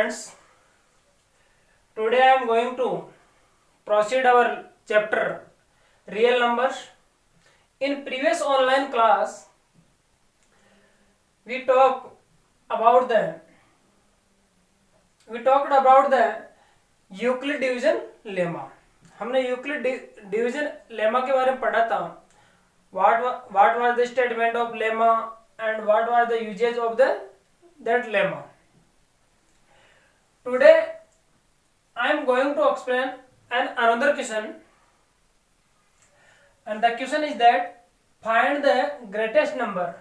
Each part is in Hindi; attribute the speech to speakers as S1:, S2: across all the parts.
S1: students, today I am going to proceed our chapter real numbers. In previous online class we talked about the Euclid division lemma. हमने यूक्लिड डिवीजन लेमा के बारे में पढ़ा था. what was the statement of lemma and what was the usage of that lemma. Today I am going to explain another question, and the question is that find the greatest number.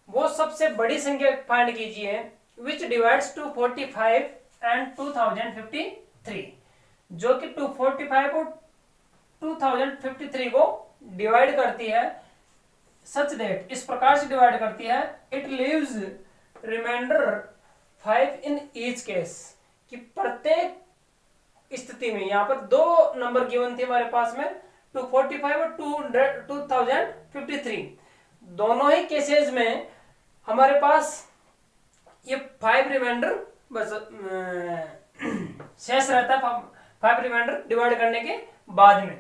S1: वो सबसे बड़ी संख्या फाइंड कीजिए which divides 245 and 2053, जो कि 245 और 2053 को डिवाइड करती है. सच दैट इस प्रकार से डिवाइड करती है, it leaves remainder 5 in each case, कि प्रत्येक स्थिति में यहाँ पर दो नंबर गिवन थे हमारे पास में 245 और 2053. दोनों ही केसेस में हमारे पास ये 5 रिमाइंडर बस शेष रहता है. 5 रिमाइंडर डिवाइड करने के बाद में,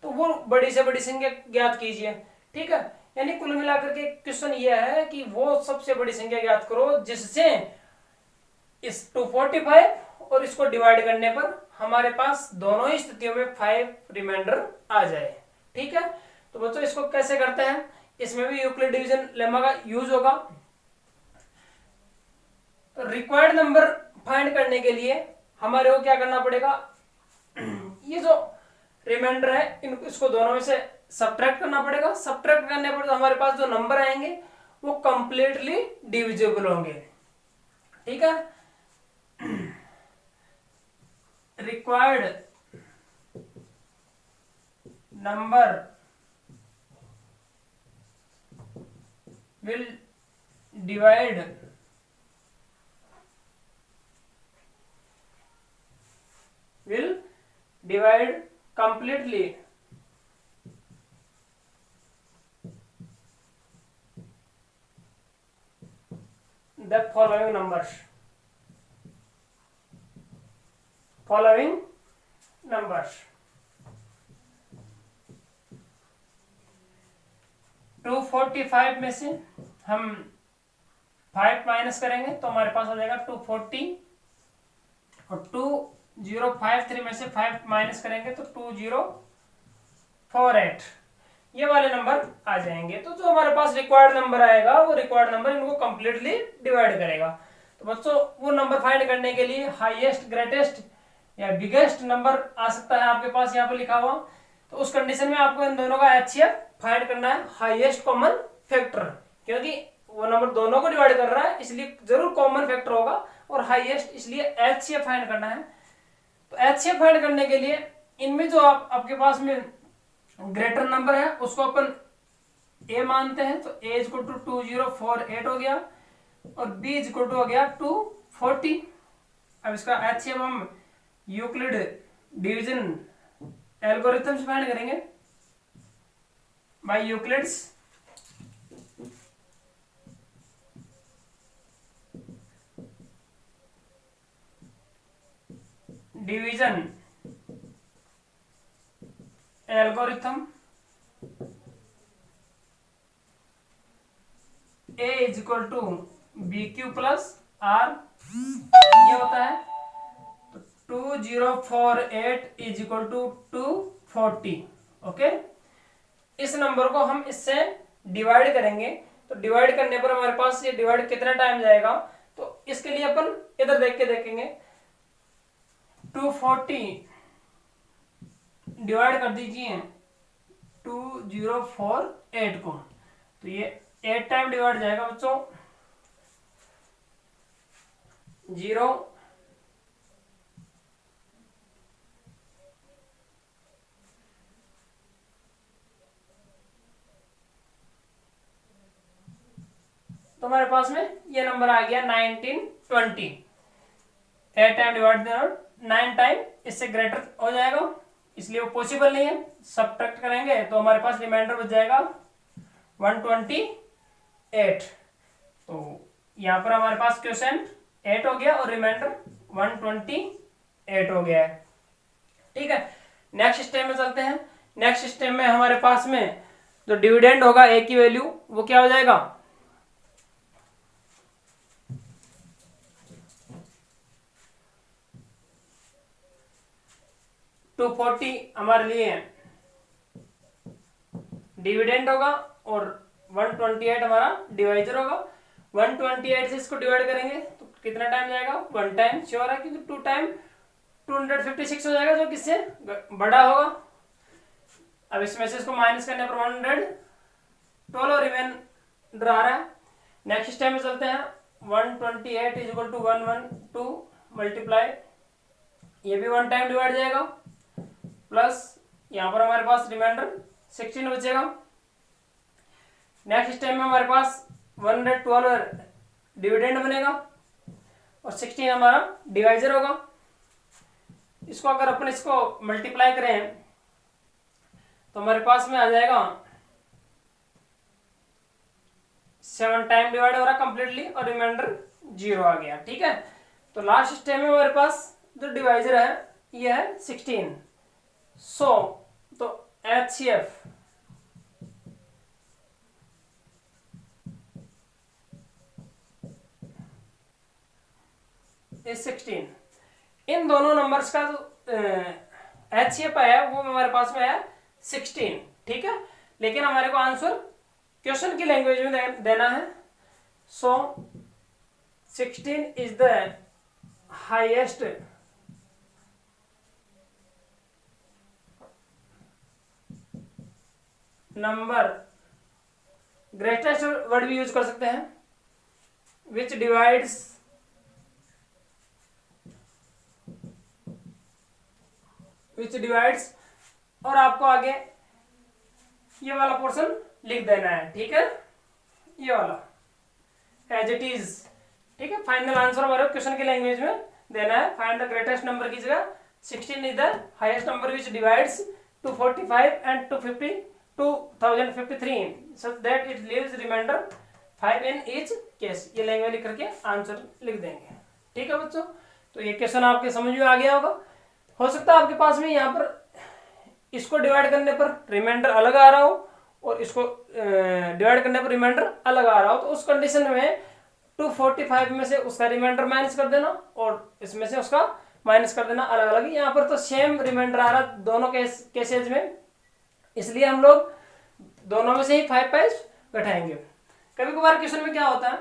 S1: तो वो बड़ी से बड़ी संख्या ज्ञात कीजिए. ठीक है, यानी कुल मिलाकर के क्वेश्चन ये है कि वो सबसे बड़ी संख्या ज्ञात करो जिससे इस 245 और इसको डिवाइड करने पर हमारे पास दोनों ही स्थितियों में 5 रिमाइंडर आ जाए. ठीक है, तो बच्चों इसको कैसे करते हैं, इसमें भी यूक्लिड डिवीजन लेमा का यूज होगा. तो रिक्वायर्ड नंबर फाइंड करने के लिए हमारे को क्या करना पड़ेगा, ये जो रिमाइंडर है इसको दोनों में से सब्ट्रैक्ट करना पड़ेगा. सब्ट्रैक्ट करने पर तो हमारे पास जो नंबर आएंगे वो कंप्लीटली डिविजिबल होंगे. ठीक है, required number will divide completely the following numbers. 245 में से हम 5 माइनस करेंगे तो हमारे पास हो जाएगा 240, और 2053 में से 5 माइनस करेंगे तो 2048. ये वाले नंबर आ जाएंगे. तो जो हमारे पास रिक्वायर्ड नंबर आएगा वो रिक्वायर्ड नंबर इनको कंप्लीटली डिवाइड करेगा. तो बच्चों वो नंबर फाइंड करने के लिए हाईएस्ट, ग्रेटेस्ट या बिगेस्ट नंबर आ सकता है आपके पास यहाँ पर लिखा हुआ. तो उस कंडीशन में आपको इन दोनों का HCF फाइंड करना है, हाईएस्ट कॉमन फैक्टर, क्योंकि वो नंबर दोनों को डिवाइड कर रहा है इसलिए जरूर कॉमन फैक्टर होगा, और हाईएस्ट इसलिए HCF फाइंड करना है. तो HCF फाइंड करने के लिए इनमें जो आपके पास में ग्रेटर नंबर है उसको अपन A मानते हैं, तो A इक्वल टू 2048 हो गया और B इक्वल टू हो गया 240. अब इसका HCF हम यूक्लिड डिवीजन एल्गोरिथम से फाइंड करेंगे by Euclid's division algorithm. A is equal to BQ plus R ये होता है. तो 2048 इज इक्वल टू 240. ओके, इस नंबर को हम इससे डिवाइड करेंगे. तो डिवाइड करने पर हमारे पास ये डिवाइड कितना टाइम जाएगा, तो इसके लिए अपन इधर देख के देखेंगे. 240 डिवाइड कर दीजिए 2048 को, तो ये 8 टाइम डिवाइड जाएगा बच्चों. 0 तो हमारे पास में ये नंबर आ गया 1920. 8 टाइम डिवाइड 9 टाइम इससे ग्रेटर हो जाएगा, इसलिए वो पॉसिबल नहीं है. सब्ट्रैक्ट करेंगे तो हमारे पास रिमाइंडर बच जाएगा 128. तो यहाँ पर हमारे पास क्वेश्चन 8 हो गया और रिमाइंडर 128 हो गया है। ठीक है, नेक्स्ट स्टेप में चलते हैं। नेक्स्ट स्टेप में हमारे पास में जो डिविडेंड होगा ए की वैल्यू वो क्या हो जाएगा, 240 हमारे लिए डिविडेंड होगा और 128 हमारा डिवाइजर होगा। 128 से इसको डिवाइड करेंगे तो कितना टाइम जाएगा, 1 टाइम श्योर है, क्योंकि 2 टाइम 256 हो जाएगा जो किससे बड़ा होगा। अब इसमें से इसको माइनस करने पर 112 रिमेंडर आ रहा है। नेक्स्ट स्टेप में चलते हैं। 128 इज इक्वल टू 112 मल्टीप्लाई, ये भी 1 टाइम डिवाइड जाएगा, प्लस यहां पर हमारे पास रिमाइंडर 16 बचेगा। नेक्स्ट स्टेप में हमारे पास 112 डिविडेंड बनेगा और 16 हमारा डिवाइजर होगा। इसको अगर अपन इसको मल्टीप्लाई करें तो हमारे पास में आ जाएगा 7 टाइम डिवाइड हो रहा कंप्लीटली और रिमाइंडर 0 आ गया। ठीक है, तो लास्ट स्टेप में हमारे पास जो डिवाइजर है ये है 16। तो HCF इज 16। इन दोनों नंबर्स का जो HCF आया वो हमारे पास में आया 16। ठीक है, लेकिन हमारे को आंसर क्वेश्चन की लैंग्वेज में देना है। 16 is the highest number, greatest word भी यूज कर सकते हैं, विच डिवाइड्स और आपको आगे ये वाला पोर्शन लिख देना है। ठीक है, ये वाला एज इट इज। ठीक है, फाइनल आंसर हमारे क्वेश्चन की लैंग्वेज में देना है। फाइंड द ग्रेटेस्ट नंबर की जगह 16 is the highest number which divides 245 and 2053 such that it leaves remainder 5 in each case। ये लैंग्वेज लिख करके आंसर लिख देंगे। ठीक है बच्चों, तो ये क्वेश्चन आपके समझ में आ गया होगा। हो सकता है आपके पास में यहाँ पर इसको डिवाइड करने पर रिमाइंडर अलग आ रहा हो और इसको डिवाइड करने पर रिमाइंडर अलग आ रहा हो, तो उस कंडीशन में 245 में से उसका रिमाइंडर माइनस कर देना और इसमें से उसका माइनस कर देना अलग अलग। यहाँ पर तो सेम रिमाइंडर आ रहा दोनों केसेज में, इसलिए हम लोग दोनों में से ही 5 पाइस बैठाएंगे। कभी कभार क्वेश्चन में क्या होता है,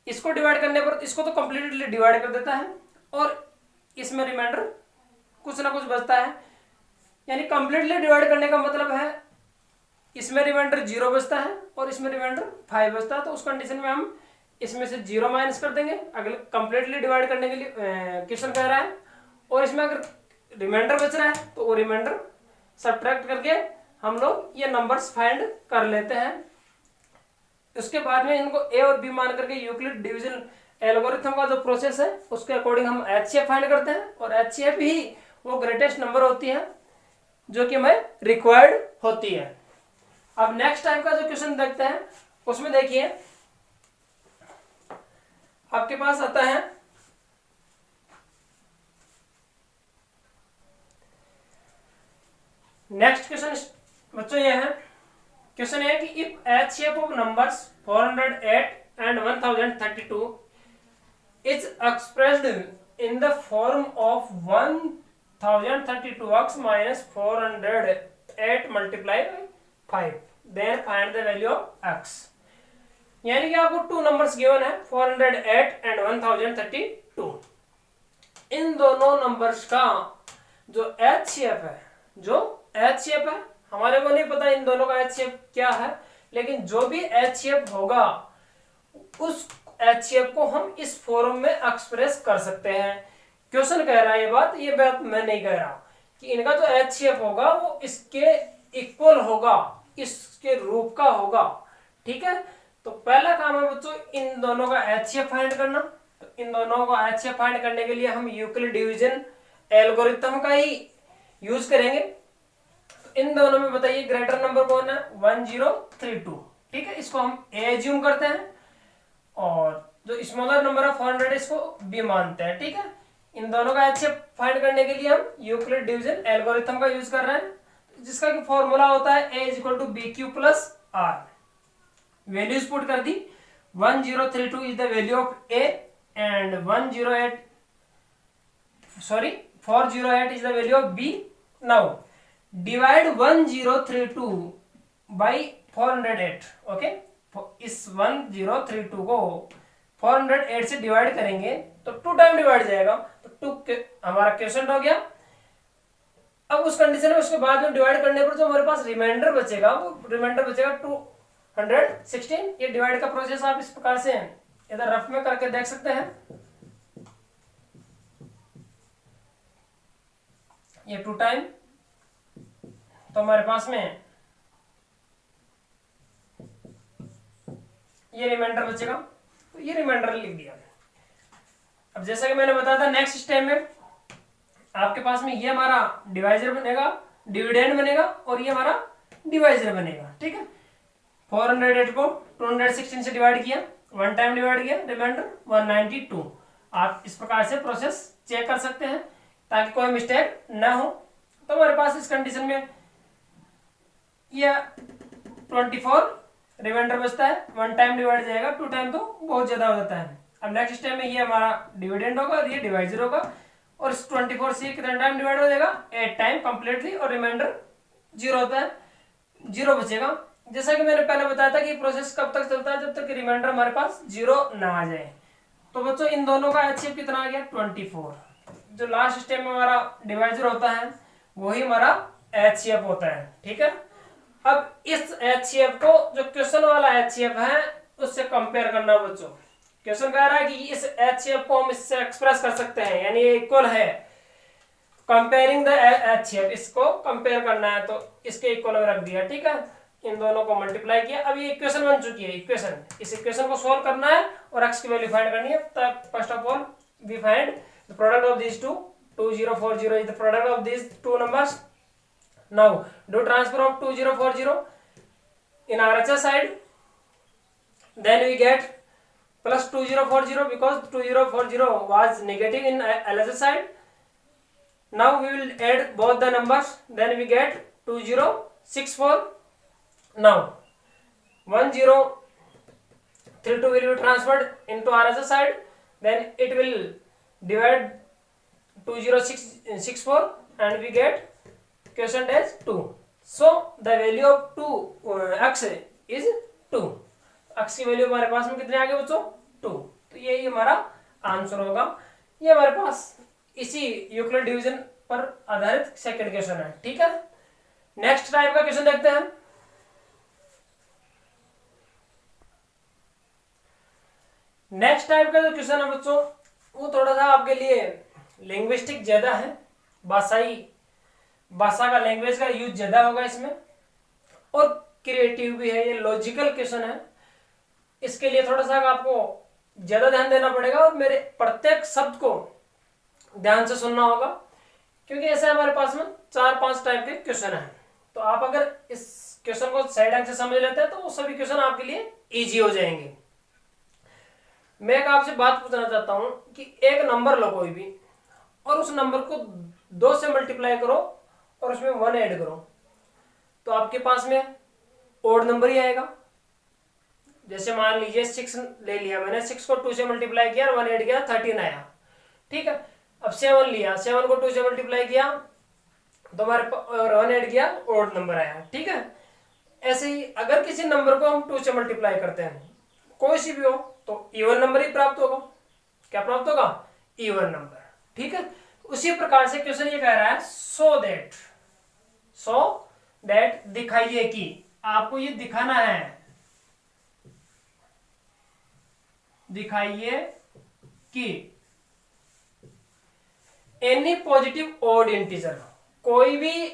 S1: इसको डिवाइड करने पर इसको तो कंप्लीटली डिवाइड कर देता है और इसमें रिमाइंडर कुछ ना कुछ बचता है। यानी कंप्लीटली डिवाइड करने का मतलब है इसमें रिमाइंडर 0 बचता है और इसमें रिमाइंडर 5 बचता है, तो उस कंडीशन में हम इसमें से 0 माइनस कर देंगे। अगले कंप्लीटली डिवाइड करने के लिए क्वेश्चन कह रहा है और इसमें अगर रिमाइंडर बच रहा है तो वो रिमाइंडर सब्ट्रैक्ट करके हम लोग ये नंबर्स फाइंड कर लेते हैं। उसके बाद में इनको ए और बी मान करके यूक्लिड डिवीजन एल्गोरिथम का जो प्रोसेस है उसके अकॉर्डिंग हम HCF फाइंड करते हैं और HCF ही वो ग्रेटेस्ट नंबर होती है जो कि हमें रिक्वायर्ड होती है। अब नेक्स्ट टाइम का जो क्वेश्चन देखते हैं उसमें देखिए आपके पास आता है नेक्स्ट क्वेश्चन बच्चों ये है, क्वेश्चन है कि if HCF of numbers 408 and 1032 is expressed in the form of 1032x minus 408 multiplied by 5, then find the value of x। यानी कि आपको 2 नंबर्स गिवन है 408 एंड 1032। इन दोनों नंबर्स का जो HCF है हमारे को नहीं पता इन दोनों का HCF क्या है, लेकिन जो भी HCF होगा उस HCF को हम इस फॉर्म में एक्सप्रेस कर सकते हैं। क्वेश्चन कह रहा है ये बात मैं नहीं कह रहा कि इनका जो HCF होगा वो इसके इक्वल होगा, इसके रूप का होगा। ठीक है, तो पहला काम है बच्चों इन दोनों का HCF फाइंड करना। तो इन दोनों का HCF फाइंड करने के लिए हम यूक्लिड डिवीजन एल्गोरिथम का ही यूज करेंगे। तो इन दोनों में बताइए ग्रेटर नंबर कौन है, 1032। ठीक है, इसको हम एज्यूम करते हैं और जो स्मॉलर नंबर ऑफ 400 इसको बी मानते हैं, ठीक है। इन दोनों का एचसीएफ फाइंड करने के लिए हम यूक्लिड डिवीजन एल्गोरिथम का यूज कर रहे हैं, जिसका कि फॉर्मूला होता है a equal to b q plus r. Values put कर दी, 1032 is the value of a and 408 is the value of b. Now divide 1032 by 408, okay. इस 1032 को 408 से डिवाइड करेंगे तो 2 टाइम डिवाइड जाएगा, तो 2 हमारा क्वेश्चन हो गया। अब उस कंडीशन में उसके बाद में डिवाइड करने पर जो हमारे पास रिमाइंडर बचेगा, वो रिमाइंडर बचेगा 216। ये डिवाइड का प्रोसेस आप इस प्रकार से इधर रफ में करके देख सकते हैं। ये 2 टाइम, तो हमारे पास में ये रिमाइंडर बचेगा, तो ये रिमाइंडर लिख दिया। अब जैसा कि मैंने बताया था, नेक्स्ट स्टेप में आपके पास में ये हमारा डिवाइजर बनेगा, डिविडेंड बनेगा, और ये हमारा डिवाइजर बनेगा, ठीक है। 408 को 216 से डिवाइड किया, 1 टाइम डिवाइड किया, रिमाइंडर 192। आप इस प्रकार से प्रोसेस चेक कर सकते हैं ताकि कोई मिस्टेक ना हो। तो हमारे पास इस कंडीशन में ये 24 रिमाइंडर बचता है, 1 टाइम डिवाइड जाएगा, 2 टाइम तो बहुत ज्यादा हो जाता है। अब नेक्स्ट स्टेप में ये हमारा डिविडेंड होगा और ये डिवाइजर होगा, और इस 24 से कितना टाइम डिवाइड हो जाएगा, 8 टाइम कंप्लीटली, और रिमाइंडर 0 होता है, 0 बचेगा। जैसा कि मैंने पहले बताया था कि प्रोसेस कब तक चलता है, जब तक रिमाइंडर हमारे पास 0 ना आ जाए। तो बच्चों इन दोनों का एचसीएफ कितना आ गया, 24। जो लास्ट स्टेप में हमारा डिवाइजर होता है वही हमारा एचसीएफ होता है, ठीक है। अब इस एचसीएफ को जो क्वेश्चन वाला एचसीएफ है उससे कंपेयर करना बच्चों। क्वेश्चन कह रहा है कि इस एचसीएफ को हम इससे एक्सप्रेस कर सकते हैं, यानी ये इक्वल है, कंपेयरिंग द एचसीएफ, इसको कंपेयर करना है तो इसके इक्वल रख दिया, ठीक है। इन दोनों को मल्टीप्लाई किया, अब ये इक्वेशन बन चुकी है इक्वेशन। इस इक्वेशन को सोल्व करना है और x की वैल्यू फाइंड करनी है। तब first of all we find the product of these two, 2040 is the product of these two numbers. Now do transfer of 2040 in RHS side, then we get plus 2040 because 2040 was negative in LHS side. Now we will add both the numbers, then we get 2064. Now 1032 will be transferred into RHS side, then it will divide 2064 and we get quotient as 2. So the value of 2 x is 2. x की वैल्यू हमारे पास में कितने आ गए बच्चों, 2। तो यही हमारा आंसर होगा। ये हमारे पास इसी यूक्लिड डिवीजन पर आधारित सेकंड क्वेश्चन है, ठीक है। नेक्स्ट टाइप का क्वेश्चन देखते हैं। नेक्स्ट टाइप का जो क्वेश्चन है बच्चों वो थोड़ा सा आपके लिए लिंग्विस्टिक ज्यादा है, भाषा का लैंग्वेज का यूज ज्यादा होगा इसमें, और क्रिएटिव भी है। ये लॉजिकल क्वेश्चन है, इसके लिए थोड़ा सा आपको ज्यादा ध्यान देना पड़ेगा और मेरे प्रत्येक शब्द को ध्यान से सुनना होगा, क्योंकि ऐसे हमारे पास में 4-5 टाइप के क्वेश्चन है। तो आप अगर इस क्वेश्चन को सही ढंग से समझ लेते हैं तो वो सभी क्वेश्चन आपके लिए इजी हो जाएंगे। मैं एक आपसे बात पूछना चाहता हूं कि एक नंबर लो कोई भी और उस नंबर को 2 से मल्टीप्लाई करो और उसमें 1 ऐड करो, तो आपके पास में ओड नंबर ही आएगा। जैसे मान लीजिए 6 ले लिया मैंने, 6 को 2 से मल्टीप्लाई किया, 1 ऐड किया, 13 आया, ठीक है। अब 7 लिया, 7 को 2 से मल्टीप्लाई किया तो हमारे 1 ऐड किया, ओड नंबर आया, ठीक है। ऐसे ही अगर किसी नंबर को हम 2 से मल्टीप्लाई करते हैं, कोई सी भी हो, तो इवन नंबर ही प्राप्त होगा। क्या प्राप्त होगा, इवन नंबर, ठीक है। उसी प्रकार से क्वेश्चन ये कह रहा है सो दैट दिखाइए कि, आपको ये दिखाना है, दिखाइए कि एनी पॉजिटिव ओड इंटीजर, कोई भी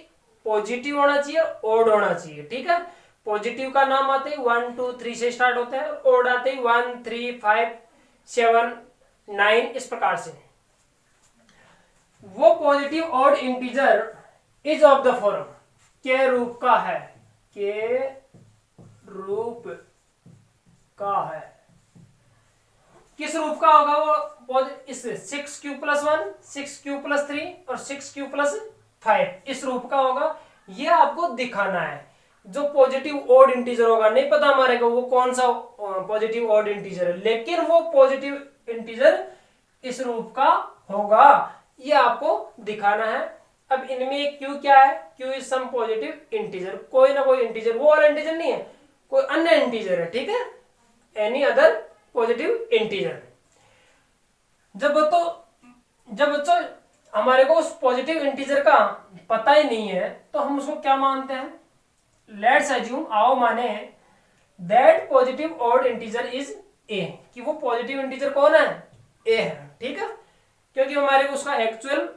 S1: पॉजिटिव होना चाहिए, ओड होना चाहिए, ठीक है। पॉजिटिव का नाम आते ही 1 2 3 से स्टार्ट होता है, ओड आते ही 1 3 5 7 9, इस प्रकार से। वो positive odd integer is of the form, के रूप का है, के रूप का है। किस रूप का होगा वो, इस 6q+1, 6q+3 और 6q+5 इस रूप का होगा। ये आपको दिखाना है। जो पॉजिटिव ऑड इंटीजर होगा, नहीं पता हमारे को वो कौन सा पॉजिटिव ऑड इंटीजर है, लेकिन वो पॉजिटिव इंटीजर इस रूप का होगा, ये आपको दिखाना है। अब इनमें एक क्यू क्या है, q is some positive integer, कोई ना कोई इंटीजर, वो वाला इंटीजर नहीं है, कोई अन्य इंटीजर है, ठीक है, एनी अदर पॉजिटिव इंटीजर। जब बच्चों हमारे को उस पॉजिटिव इंटीजर का पता ही नहीं है, तो हम उसको क्या मानते हैं, लेट्स अज्यूम, आओ माने that positive odd integer is a, कि वो पॉजिटिव इंटीजर कौन है, ए है, ठीक है, क्योंकि हमारे को उसका एक्चुअल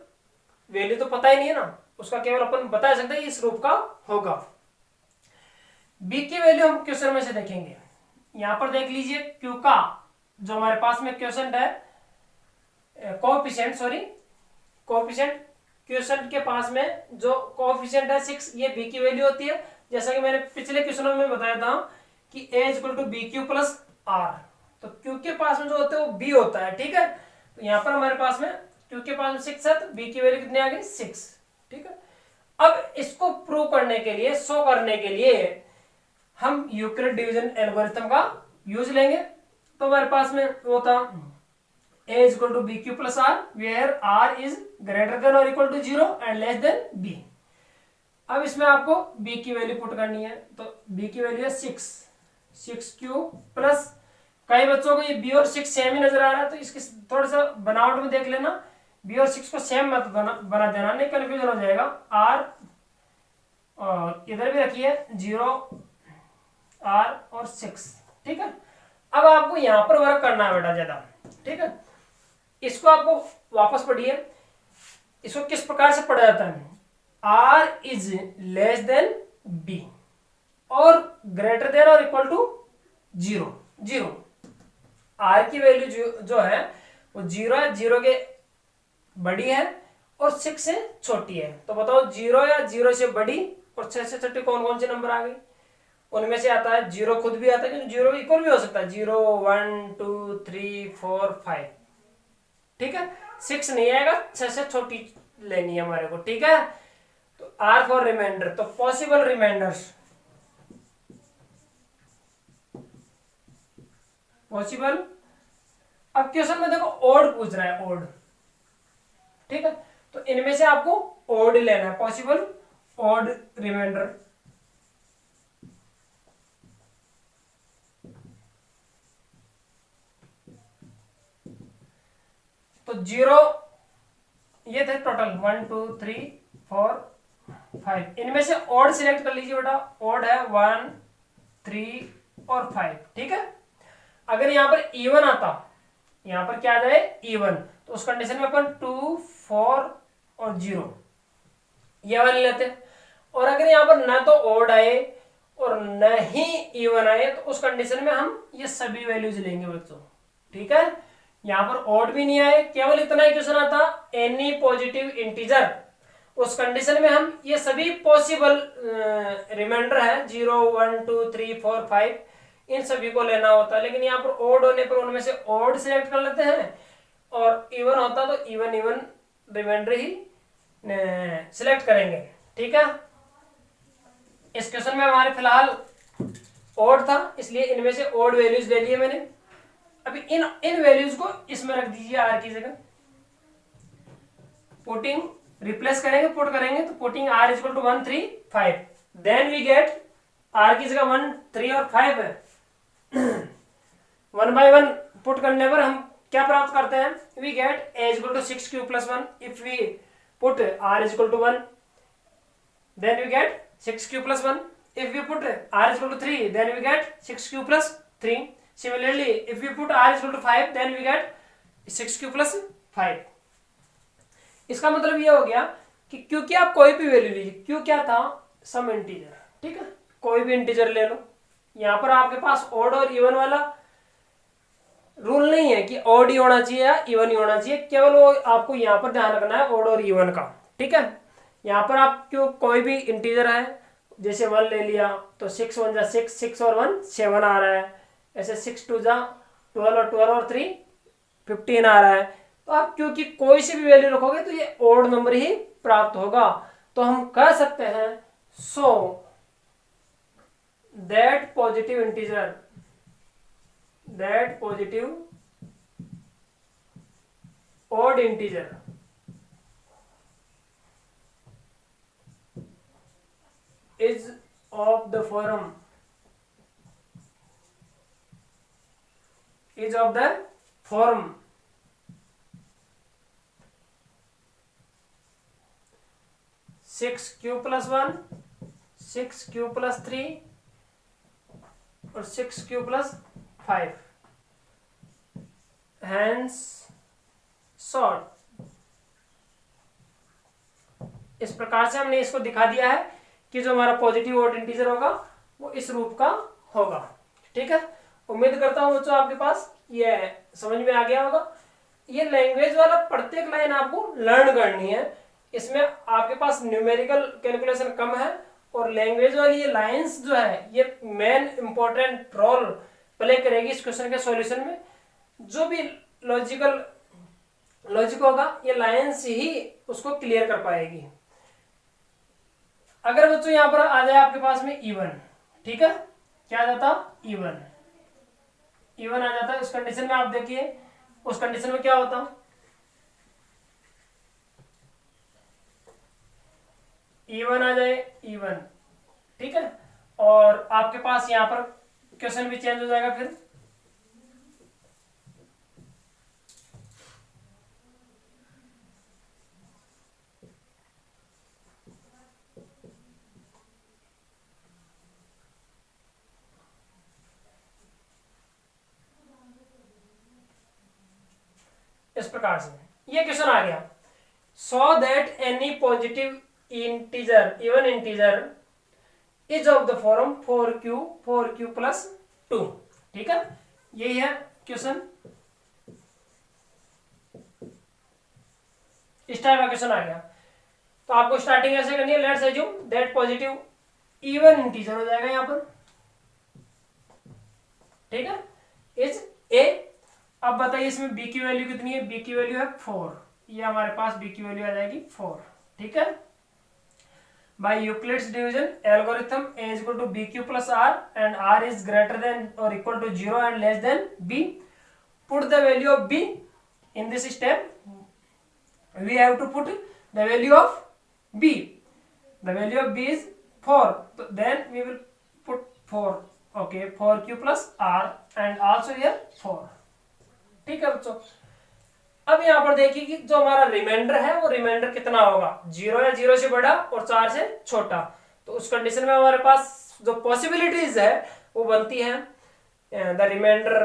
S1: वैल्यू तो पता ही नहीं है ना, उसका केवल अपन बता सकते हैं इस रूप का होगा। बी की वैल्यू हम क्वेश्चन में से देखेंगे। यहां पर देख लीजिए क्यू का जो हमारे पास में क्वेश्चन है, कोएफिशिएंट क्वेश्चन के पास में जो कोएफिशिएंट है 6, ये बी की वैल्यू होती है। जैसा कि मैंने पिछले क्वेश्चनों में बताया था कि a equal to b q plus r, तो क्यू के पास में जो होता है वो b होता है, ठीक है। तो यहाँ पर हमारे पास में क्यू के पास में 6 है, तो b की वैल्यू कितनी आ गई, 6, ठीक है। अब इसको प्रूव करने के लिए, शो करने के लिए हम यूक्लिड डिवीजन एल्गोरिथम का यूज लेंगे। तो हमारे पास में वो था a is equal to bq plus r, where r is greater than or equal to 0 and less than b। अब इसमें आपको b की वैल्यू पुट करनी है, तो b की वैल्यू है 6q प्लस, कई बच्चों को ये b और 6 सेम ही नजर आ रहा है, तो इसकी थोड़ा सा बनावट में देख लेना, b और 6 को सेम मत बना देना, नहीं कंफ्यूजन हो जाएगा। r और इधर भी रखिए 0, r और 6, ठीक है। अब आपको यहां पर वर्क करना है बेटा ज्यादा, ठीक है। इसको आपको वापस पढ़िए, इसको किस प्रकार से पढ़ा जाता है, r is less than b और ग्रेटर देन और इक्वल टू 0। r की वैल्यू जो है वो 0 है, 0 के बड़ी है और 6 से छोटी है। तो बताओ 0 या 0 से बड़ी और 6 से छोटी कौन कौन से नंबर आ गए, उनमें से आता है 0, खुद भी आता है, क्योंकि 0 इक्वल भी हो सकता है, 0, 1, 2, 3, 4, 5, ठीक है। 6 नहीं आएगा, 6 से छोटी लेनी है हमारे को, ठीक है। तो R फॉर रिमाइंडर, तो पॉसिबल रिमाइंडर्स, पॉसिबल। अब क्वेश्चन में देखो ओड पूछ रहा है, ओड, ठीक है, तो इनमें से आपको ओड लेना है, पॉसिबल ओड रिमाइंडर। तो 0 ये थे टोटल 1, 2, 3, 4, 5, इनमें से ऑड सिलेक्ट कर लीजिए बेटा, ऑड है 1, 3 और 5, ठीक है। अगर यहां पर इवन आता, यहां पर क्या आ जाए इवन, तो उस कंडीशन में अपन 2, 4 और 0 ये वाले लेते। और अगर यहां पर ना तो ऑड आए और न ही इवन आए, तो उस कंडीशन में हम ये सभी वैल्यूज लेंगे बच्चों, ठीक है। यहां पर ऑड भी नहीं आए, केवल इतना ही क्वेश्चन आता एनी पॉजिटिव इंटीजर, उस कंडीशन में हम ये सभी पॉसिबल रिमाइंडर है 0, 1, 2, 3, 4, 5 इन सभी को लेना होता है। लेकिन यहाँ पर ऑड होने पर उनमें से ऑड सिलेक्ट कर लेते हैं, और इवन होता तो इवन रिमाइंडर ही सिलेक्ट करेंगे, ठीक है। इस क्वेश्चन में हमारे फिलहाल ऑड था, इसलिए इनमें से ऑड वैल्यूज ले लिए मैंने। अभी इन वैल्यूज को इसमें रख दीजिए आर की जगह, पुटिंग रिप्लेस करेंगे, पुट करेंगे, तो putting r equal to 1, 3, 5, then we get r की जगह 1, 3 और 5 है। 1 by 1 पुट करने पर हम क्या प्राप्त करते हैं, we get a equal to 6q plus 1, if we put r equal to 1 then we get 6q plus 1, if we put r equal to 3 then we get 6q plus 3, similarly if we put r equal to 5 then we get 6q plus 5। इसका मतलब ये हो गया कि क्योंकि आप कोई भी वैल्यू लीजिए, क्यों क्या था, सम इंटीजर, ठीक है, कोई भी इंटीजर ले लो। यहां पर आपके पास ऑड और इवन वाला रूल नहीं है कि ऑड ही होना चाहिए या इवन ही होना चाहिए, केवल वो आपको यहां पर ध्यान रखना है ऑड और इवन का, ठीक है। यहां पर आप क्यों कोई भी इंटीजर है, जैसे 1 ले लिया तो 6 1 जा 6, 6 और 1 7 आ रहा है, ऐसे 6 2 जा 12 और 12 और 3 15 आ रहा है, तो आप क्योंकि कोई सी भी वैल्यू रखोगे तो ये ओड नंबर ही प्राप्त होगा। तो हम कह सकते हैं so that positive integer odd integer is of the form 6q plus 1, 6q plus 3 और 6q plus 5, hence सॉर्ट। इस प्रकार से हमने इसको दिखा दिया है कि जो हमारा पॉजिटिव ऑड इंटीजर होगा वो इस रूप का होगा। ठीक है, उम्मीद करता हूं बच्चों आपके पास ये समझ में आ गया होगा। ये लैंग्वेज वाला प्रत्येक लाइन आपको लर्न करनी है। इसमें आपके पास न्यूमेरिकल कैलकुलेशन कम है और लैंग्वेज वाली ये लाइंस जो है ये मेन इंपॉर्टेंट रोल प्ले करेगी इस क्वेश्चन के सॉल्यूशन में। जो भी लॉजिक होगा ये लाइंस ही उसको क्लियर कर पाएगी। अगर बच्चों यहां पर आ जाए आपके पास में इवन, ठीक है, क्या आ जाता, इवन आ जाता है। उस कंडीशन में आप देखिए, उस कंडीशन में क्या होता, इवन आ जाए, इवन, ठीक है, और आपके पास यहां पर क्वेश्चन भी चेंज हो जाएगा। फिर इस प्रकार से ये क्वेश्चन आ गया, सो that any positive integer even integer is of the form 4q plus 2। ठीक है, यही है क्वेश्चन। इस टाइप का क्वेश्चन आ गया तो आपको स्टार्टिंग ऐसे करनी है, let's assume that positive even integer हो जाएगा यहां पर, ठीक है, इज ए। अब बताइए इसमें b की वैल्यू कितनी है, b की वैल्यू है 4, ये हमारे पास b की वैल्यू आ जाएगी 4। ठीक है, by Euclid's division algorithm a is equal to bq plus r and r is greater than or equal to 0 and less than b, put the value of b in this step, we have to put the value of b, the value of b is 4, so then we will put 4, okay, 4q plus r and also here 4। ठीक है बच्चों, अब यहां पर देखिए कि जो हमारा रिमाइंडर है वो रिमाइंडर कितना होगा, 0 या 0 से बड़ा और 4 से छोटा। तो उस कंडीशन में हमारे पास जो पॉसिबिलिटीज है वो बनती है, द रिमाइंडर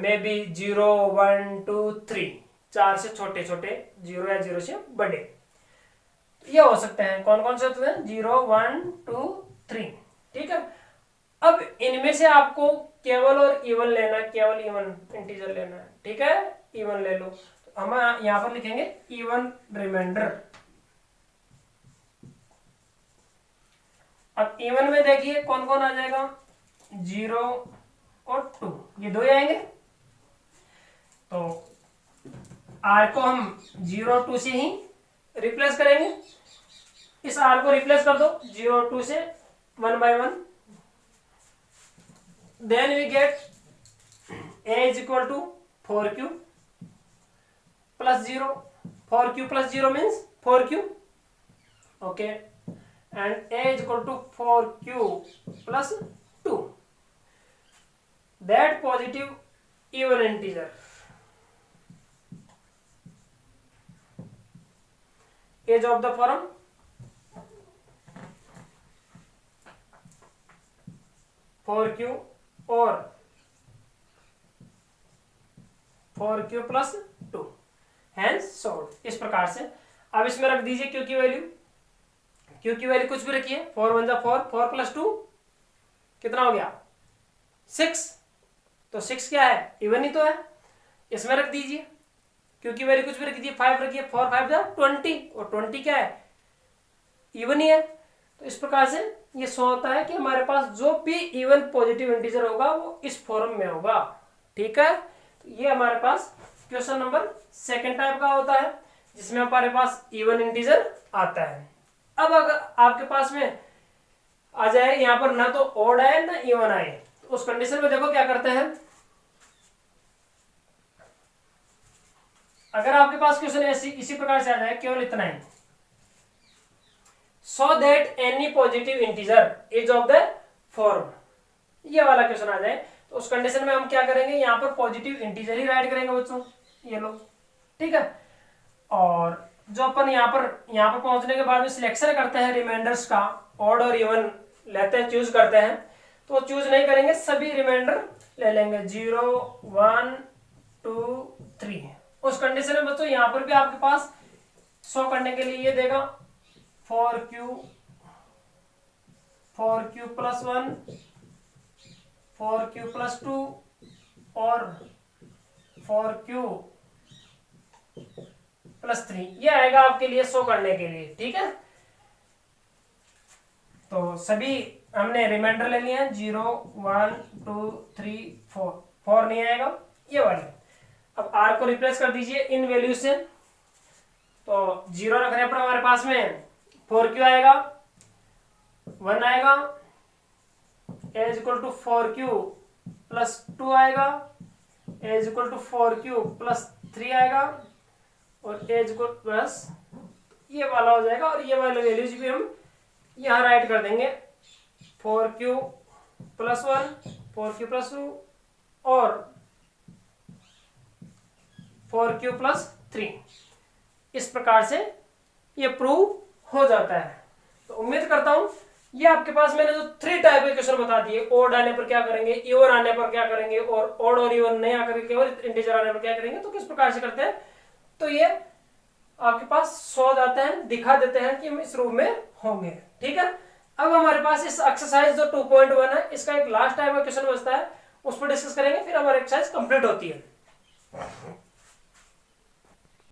S1: में बी 0 1 2 3, 4 से छोटे छोटे, 0 या 0 से बड़े। तो ये हो सकते हैं, कौन कौन से होते हैं, 0 1 2 3। ठीक है, अब इनमें से आपको केवल और इवन लेना है, केवल इवन इंटीजर लेना है। ठीक है, इवन ले लो, तो हम यहां पर लिखेंगे इवन रिमाइंडर। अब इवन में देखिए कौन कौन आ जाएगा, 0 और 2, ये दो ही आएंगे। तो r को हम 0 2 से ही रिप्लेस करेंगे, इस r को रिप्लेस कर दो 0 2 से 1 by 1, then we get a is equal to 4q plus 0, 4q plus 0 means 4q, okay, and a is equal to 4q plus 2, that positive even integer is of the form 4q और 4q plus 2, hence solved। इस प्रकार से अब इसमें रख दीजिए q की वैल्यू, q की वैल्यू कुछ भी रखिए, 4 1 जा 4, 4 plus 2 कितना हो गया 6, तो 6 क्या है, इवन ही तो है, इसमें रख दीजिए। q की वैल्यू कुछ भी रख दीजिए, 5 रखिए, 4 5 जा 20, और 20 क्या है, इवन ही है। तो इस प्रकार से ये शो होता है कि हमारे पास जो भी इवन पॉजिटिव इंटीजर होगा वो इस फॉर्म में होगा। ठीक है, तो ये हमारे पास क्वेश्चन नंबर सेकंड टाइप का होता है जिसमें हमारे पास इवन इंटीजर आता है। अब अगर आपके पास में आ जाए यहाँ पर ना तो ओड आए ना इवन आए, तो उस कंडीशन में देखो क्या करते हैं। अगर आपके पास क्वेश्चन ऐसी इसी प्रकार से आ जाए, केवल इतना ही, so that any positive integer is of the form, ये वाला क्वेश्चन आ जाए, तो उस कंडीशन में हम क्या करेंगे, यहाँ पर पॉजिटिव इंटीजर ही राइट करेंगे बच्चों, ये लो, ठीक है। और जो अपन यहाँ पर पहुंचने के बाद में सिलेक्शन करते हैं रिमाइंडर्स का, ऑड और इवन लेते हैं, चूज करते हैं, तो चूज नहीं करेंगे, सभी रिमाइंडर ले लेंगे 0 1 2 3। उस कंडीशन में बच्चों यहाँ पर भी आपके पास शो करने के लिए ये देगा 4q प्लस 1 4q प्लस 2 और 4q प्लस 3, ये आएगा आपके लिए शो करने के लिए, ठीक है। तो सभी हमने रिमाइंडर ले लिए हैं 0 1 2 3 4, 4 नहीं आएगा ये वाले। अब r को रिप्लेस कर दीजिए इन वैल्यू से, तो 0 रखने पर हमारे पास में 4q आएगा, 1 आएगा, a is equal to 4q plus 2 आएगा, a is equal to 4q plus 3 आएगा, और a इज इक्वल प्लस ये वाला हो जाएगा, और ये वाले वैल्यूज भी हम यहाँ राइट कर देंगे 4q प्लस 1 4q प्लस 2 और 4q प्लस 3। इस प्रकार से ये प्रूव हो जाता है। तो उम्मीद करता हूं ये आपके पास मैंने जो 3 टाइप के क्वेश्चन बता दिए, ओड आने पर क्या करेंगे, इवन आने पर क्या करेंगे, और ओड और इवन नहीं आकर केवल इंटीजर आने पर क्या करेंगे, तो किस प्रकार से करते हैं, तो ये आपके पास सो जाते हैं, दिखा देते हैं कि हम इस रूप में होंगे, ठीक है। अब हमारे पास इस एक्सरसाइज जो 2.1 है, इसका एक लास्ट टाइप का क्वेश्चन बचता है, उस पर डिस्कस करेंगे, फिर हमारी एक्सरसाइज कंप्लीट होती है।